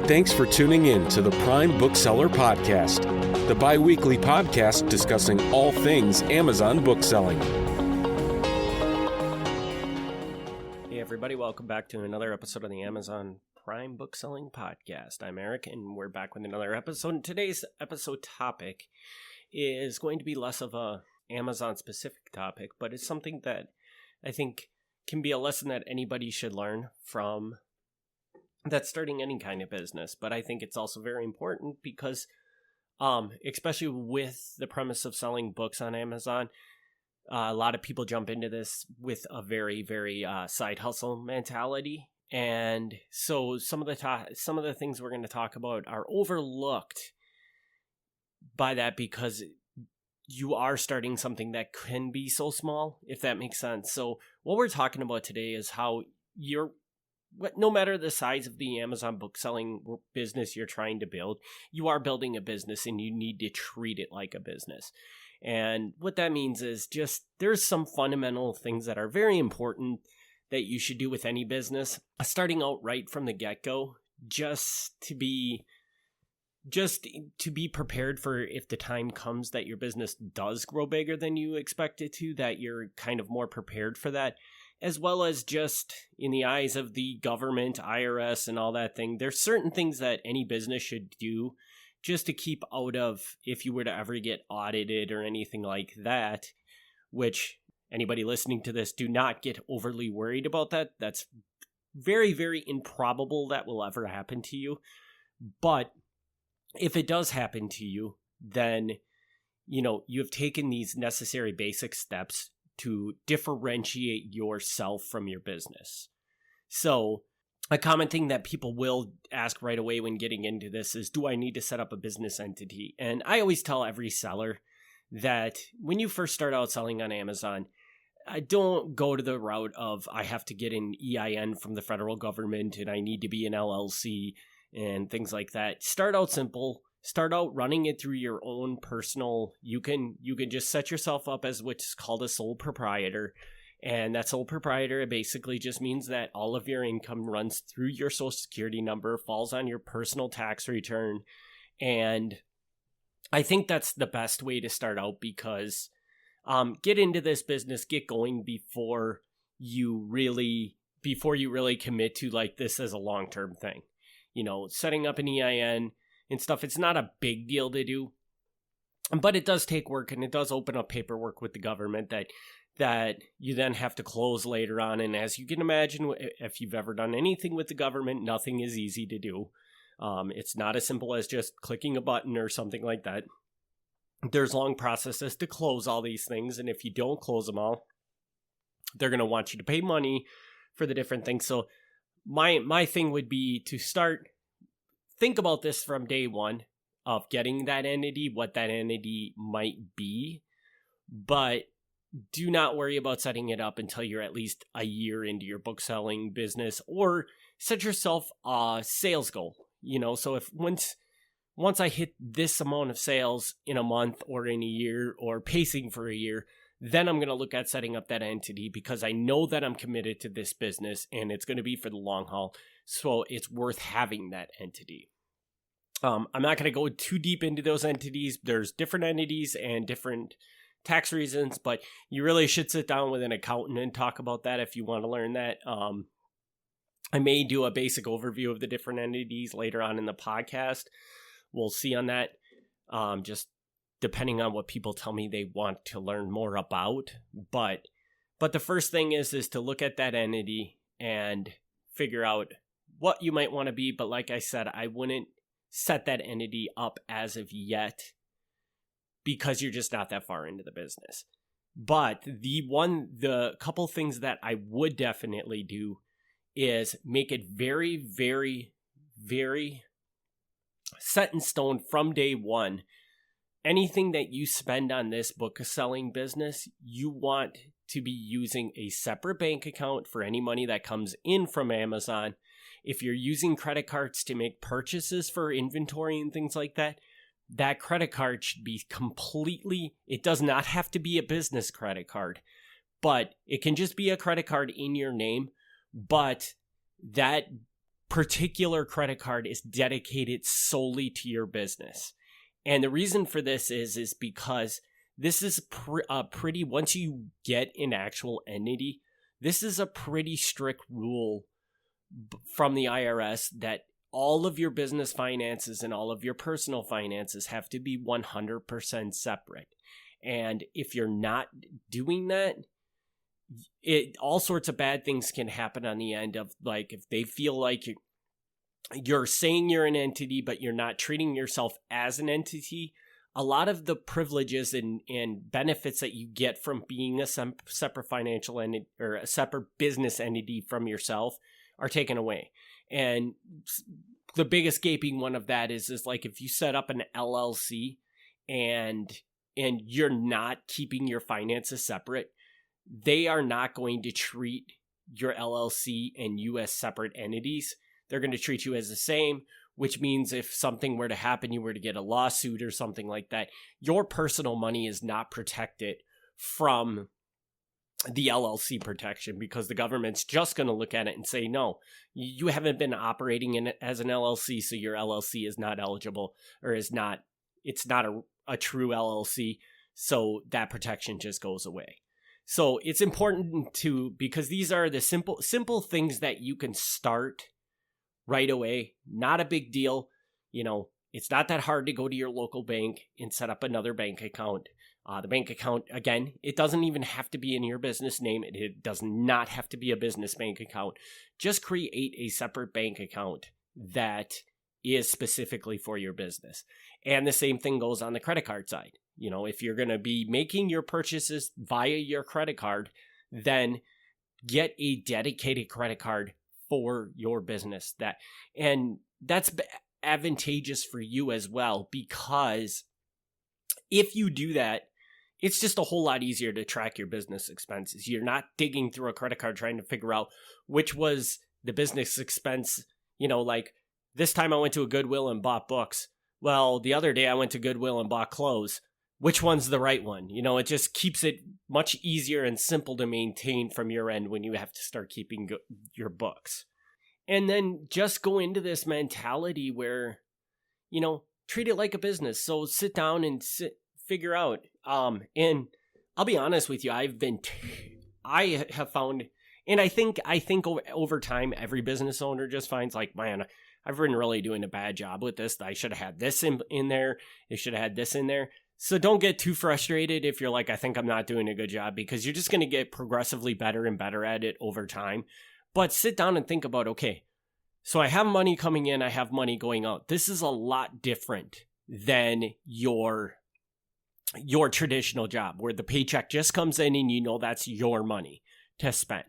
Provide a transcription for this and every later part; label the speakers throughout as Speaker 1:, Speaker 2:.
Speaker 1: Thanks for tuning in to the Prime Bookseller Podcast, the bi-weekly podcast discussing all things Amazon bookselling.
Speaker 2: Hey everybody, welcome back to another episode of the Amazon Prime Bookselling Podcast. I'm Eric, and we're back with another episode. And today's episode topic is going to be less of a Amazon-specific topic, but it's something that I think can be a lesson that anybody should learn from that's starting any kind of business. But I think it's also very important because, especially with the premise of selling books on Amazon, a lot of people jump into this with a very side hustle mentality. And so some of the things we're going to talk about are overlooked by that because you are starting something that can be so small, if that makes sense. So what we're talking about today is how no matter the size of the Amazon bookselling business you're trying to build, you are building a business and you need to treat it like a business. And what that means is just there's some fundamental things that are very important that you should do with any business, starting out right from the get-go, just to be prepared for if the time comes that your business does grow bigger than you expect it to, that you're kind of more prepared for that, as well as just in the eyes of the government, IRS, and all that thing. There's certain things that any business should do just to keep out of if you were to ever get audited or anything like that, which anybody listening to this, do not get overly worried about that. That's very improbable that will ever happen to you. But if it does happen to you, then, you have taken these necessary basic steps to differentiate yourself from your business. So a common thing that people will ask right away when getting into this is, do I need to set up a business entity? And I always tell every seller that when you first start out selling on Amazon, I don't go to the route of I have to get an EIN from the federal government and I need to be an LLC and things like that. Start out simple. Start out running it through your own personal. You can just set yourself up as what's called a sole proprietor. And that sole proprietor basically just means that all of your income runs through your social security number, falls on your personal tax return. And I think that's the best way to start out because get into this business, get going before you really commit to like this as a long-term thing. Setting up an EIN and stuff, it's not a big deal to do, but it does take work and it does open up paperwork with the government that you then have to close later on. And as you can imagine, if you've ever done anything with the government, nothing is easy to do. It's not as simple as just clicking a button or something like that. There's long processes to close all these things. And if you don't close them all, they're going to want you to pay money for the different things. So my thing would be to think about this from day one of getting that entity, what that entity might be, but do not worry about setting it up until you're at least a year into your bookselling business, or set yourself a sales goal. So if once I hit this amount of sales in a month or in a year or pacing for a year, then I'm going to look at setting up that entity because I know that I'm committed to this business and it's going to be for the long haul. So it's worth having that entity. I'm not going to go too deep into those entities. There's different entities and different tax reasons, but you really should sit down with an accountant and talk about that if you want to learn that. I may do a basic overview of the different entities later on in the podcast. We'll see on that, just depending on what people tell me they want to learn more about. But the first thing is to look at that entity and figure out what you might want to be. But like I said, I wouldn't set that entity up as of yet because you're just not that far into the business. But the couple things that I would definitely do is make it very set in stone from day one. Anything that you spend on this book selling business, you want to be using a separate bank account for any money that comes in from Amazon. If you're using credit cards to make purchases for inventory and things like that, that credit card should be it does not have to be a business credit card, but it can just be a credit card in your name. But that particular credit card is dedicated solely to your business. And the reason for this is because this is pretty, once you get an actual entity, this is a pretty strict rule from the IRS that all of your business finances and all of your personal finances have to be 100% separate. And if you're not doing that, all sorts of bad things can happen on the end of, like, if they feel like you're saying you're an entity, but you're not treating yourself as an entity, a lot of the privileges and benefits that you get from being a separate financial entity or a separate business entity from yourself are taken away. And the biggest gaping one of that is like if you set up an LLC and you're not keeping your finances separate, they are not going to treat your LLC and you as separate entities. They're going to treat you as the same, which means if something were to happen, you were to get a lawsuit or something like that, your personal money is not protected from the LLC protection, because the government's just going to look at it and say, no, you haven't been operating in it as an LLC, so your LLC is not eligible, or it's not a true LLC, so that protection just goes away. So it's important because these are the simple things that you can start right away. Not a big deal. It's not that hard to go to your local bank and set up another bank account. The bank account, again, it doesn't even have to be in your business name. It does not have to be a business bank account. Just create a separate bank account that is specifically for your business. And the same thing goes on the credit card side. If you're going to be making your purchases via your credit card, then get a dedicated credit card for your business. That's advantageous for you as well, because if you do that, it's just a whole lot easier to track your business expenses. You're not digging through a credit card trying to figure out which was the business expense. Like this time I went to a Goodwill and bought books. Well, the other day I went to Goodwill and bought clothes. Which one's the right one? It just keeps it much easier and simple to maintain from your end when you have to start keeping your books. And then just go into this mentality where, treat it like a business. So sit down and figure out. And I'll be honest with you, I have found, and I think over time, every business owner just finds like, man, I've been really doing a bad job with this. I should have had this in there. They should have had this in there. So don't get too frustrated if you're like, I think I'm not doing a good job, because you're just going to get progressively better and better at it over time. But sit down and think about, okay, so I have money coming in, I have money going out. This is a lot different than your traditional job where the paycheck just comes in and that's your money to spend.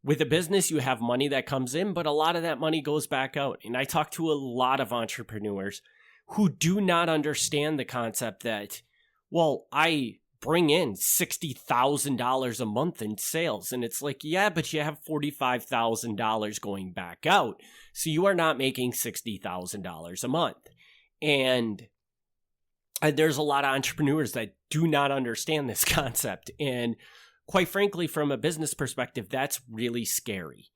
Speaker 2: With a business, you have money that comes in, but a lot of that money goes back out. And I talk to a lot of entrepreneurs who do not understand the concept that, well, I bring in $60,000 a month in sales. And it's like, yeah, but you have $45,000 going back out. So you are not making $60,000 a month. And there's a lot of entrepreneurs that do not understand this concept. And quite frankly, from a business perspective, that's really scary.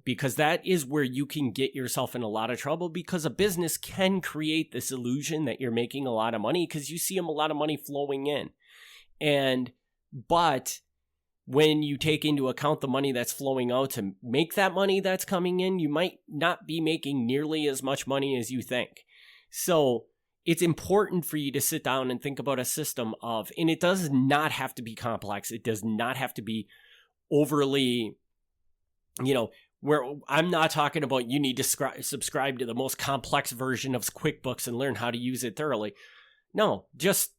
Speaker 2: Because that is where you can get yourself in a lot of trouble, because a business can create this illusion that you're making a lot of money because you see a lot of money flowing in. But when you take into account the money that's flowing out to make that money that's coming in, you might not be making nearly as much money as you think. So it's important for you to sit down and think about a system of, and it does not have to be complex. It does not have to be overly, where I'm not talking about you need to subscribe to the most complex version of QuickBooks and learn how to use it thoroughly. No, just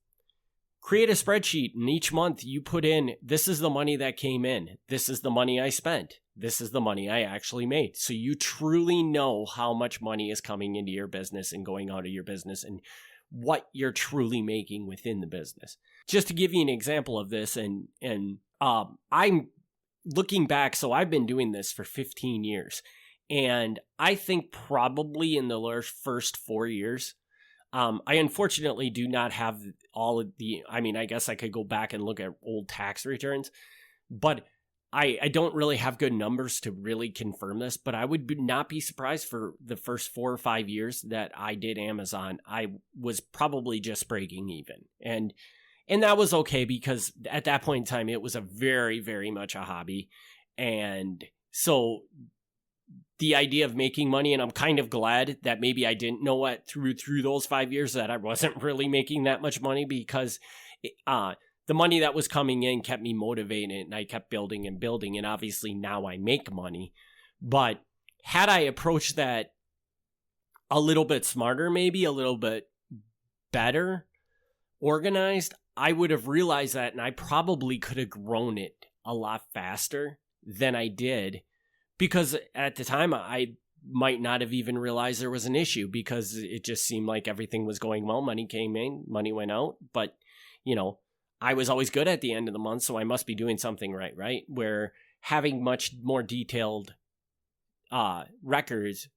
Speaker 2: create a spreadsheet, and each month you put in, this is the money that came in. This is the money I spent. This is the money I actually made. So you truly know how much money is coming into your business and going out of your business and what you're truly making within the business. Just to give you an example of this, and I'm looking back, so I've been doing this for 15 years. And I think probably in the first 4 years, I unfortunately do not have all of I guess I could go back and look at old tax returns, but I don't really have good numbers to really confirm this, but I would not be surprised for the first 4 or 5 years that I did Amazon. I was probably just breaking even. And that was okay because at that point in time, it was a very, very much a hobby. And so the idea of making money, and I'm kind of glad that maybe I didn't know what through those 5 years that I wasn't really making that much money, because the money that was coming in kept me motivated, and I kept building and building, and obviously now I make money. But had I approached that a little bit smarter, maybe a little bit better organized, I would have realized that, and I probably could have grown it a lot faster than I did, because at the time I might not have even realized there was an issue, because it just seemed like everything was going well. Money came in, money went out, but I was always good at the end of the month, so I must be doing something right? Where having much more detailed records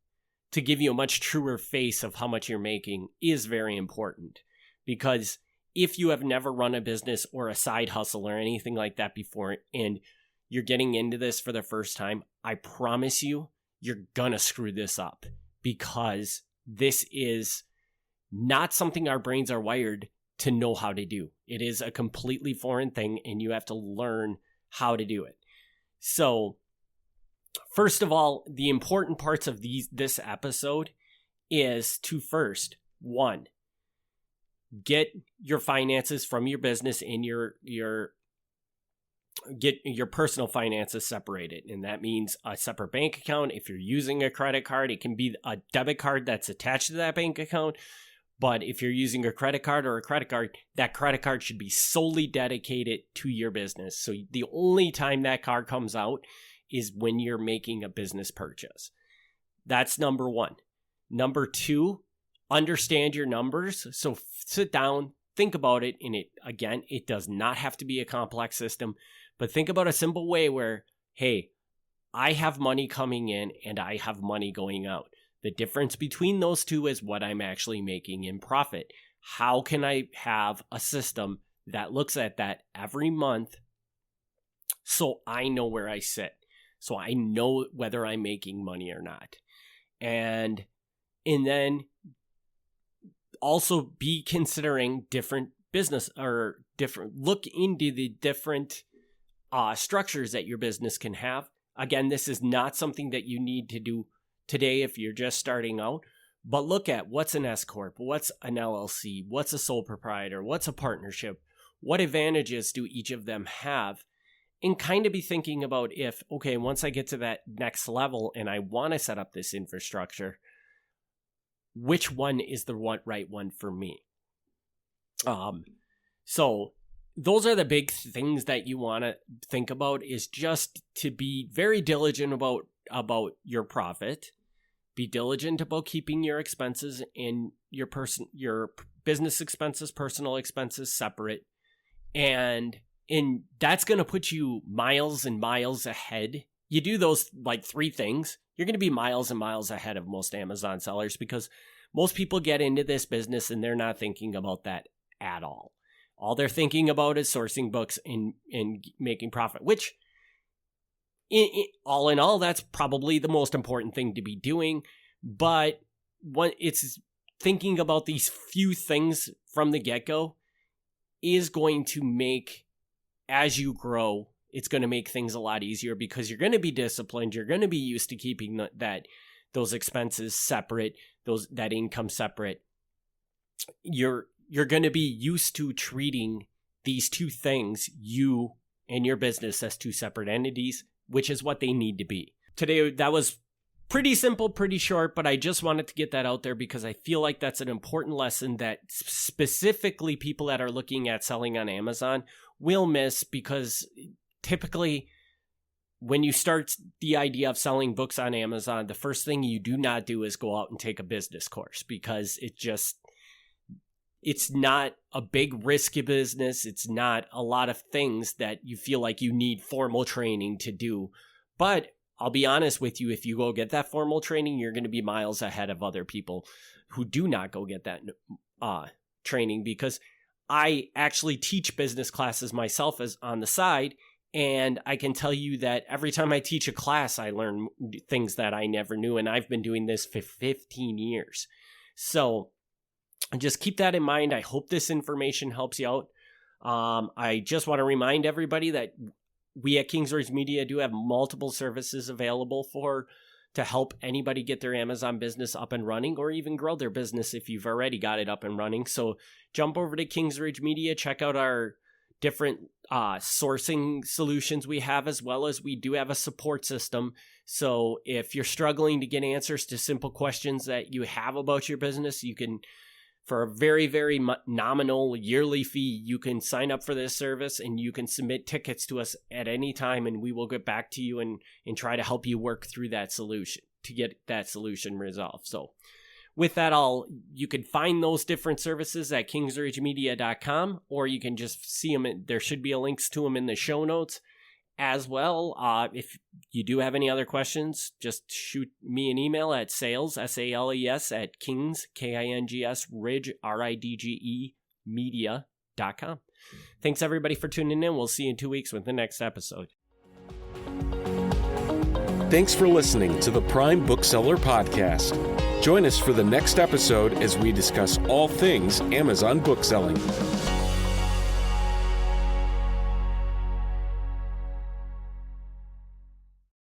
Speaker 2: to give you a much truer face of how much you're making is very important. Because if you have never run a business or a side hustle or anything like that before, and you're getting into this for the first time, I promise you, you're gonna screw this up, because this is not something our brains are wired to know how to do. It is a completely foreign thing, and you have to learn how to do it. So, first of all, the important parts of this episode is to first, one, get your finances from your business and get your personal finances separated. And that means a separate bank account. If you're using a credit card, it can be a debit card that's attached to that bank account. But if you're using a credit card or a credit card, that credit card should be solely dedicated to your business. So the only time that card comes out is when you're making a business purchase. That's number one. Number two, understand your numbers. So sit down, think about it. And it does not have to be a complex system, but think about a simple way where, hey, I have money coming in and I have money going out. The difference between those two is what I'm actually making in profit. How can I have a system that looks at that every month so I know where I sit, so I know whether I'm making money or not? And then also be considering different business or look into the different structures that your business can have. Again, this is not something that you need to do today if you're just starting out, but look at what's an S Corp, what's an LLC, what's a sole proprietor, what's a partnership, what advantages do each of them have, and kind of be thinking about if, okay, once I get to that next level and I want to set up this infrastructure, which one is the right one for me? So those are the big things that you want to think about, is just to be very diligent about your profit. Be diligent about keeping your expenses and your business expenses, personal expenses separate. And that's going to put you miles and miles ahead. You do those like 3 things, you're going to be miles and miles ahead of most Amazon sellers, because most people get into this business and they're not thinking about that at all. All they're thinking about is sourcing books and making profit, which all in all, that's probably the most important thing to be doing. But it's thinking about these few things from the get-go is going to make, as you grow, it's going to make things a lot easier, because you're going to be disciplined. You're going to be used to keeping those expenses separate, that income separate. You're going to be used to treating these 2 things, you and your business, as 2 separate entities, which is what they need to be. Today, that was pretty simple, pretty short, but I just wanted to get that out there because I feel like that's an important lesson that specifically people that are looking at selling on Amazon will miss, because typically when you start the idea of selling books on Amazon, the first thing you do not do is go out and take a business course, because it's not a big risky business. It's not a lot of things that you feel like you need formal training to do. But I'll be honest with you, if you go get that formal training, you're going to be miles ahead of other people who do not go get that training, because I actually teach business classes myself as on the side, And I can tell you that every time I teach a class, I learn things that I never knew. And I've been doing this for 15 years. So just keep that in mind. I hope this information helps you out. I just want to remind everybody that we at Kingsridge Media do have multiple services available to help anybody get their Amazon business up and running, or even grow their business if you've already got it up and running. So jump over to Kingsridge Media, check out our different sourcing solutions we have, as well as we do have a support system. So if you're struggling to get answers to simple questions that you have about your business, you can, for a very, very nominal yearly fee, you can sign up for this service and you can submit tickets to us at any time, and we will get back to you and try to help you work through that solution to get that solution resolved. So with that, you can find those different services at kingsridgemedia.com, or you can just see them. There should be links to them in the show notes as well. If you do have any other questions, just shoot me an email at sales, SALES, at Kings, KINGS, Ridge, RIDGE, media.com. Thanks everybody for tuning in. We'll see you in 2 weeks with the next episode.
Speaker 1: Thanks for listening to the Prime Bookseller Podcast. Join us for the next episode as we discuss all things Amazon bookselling.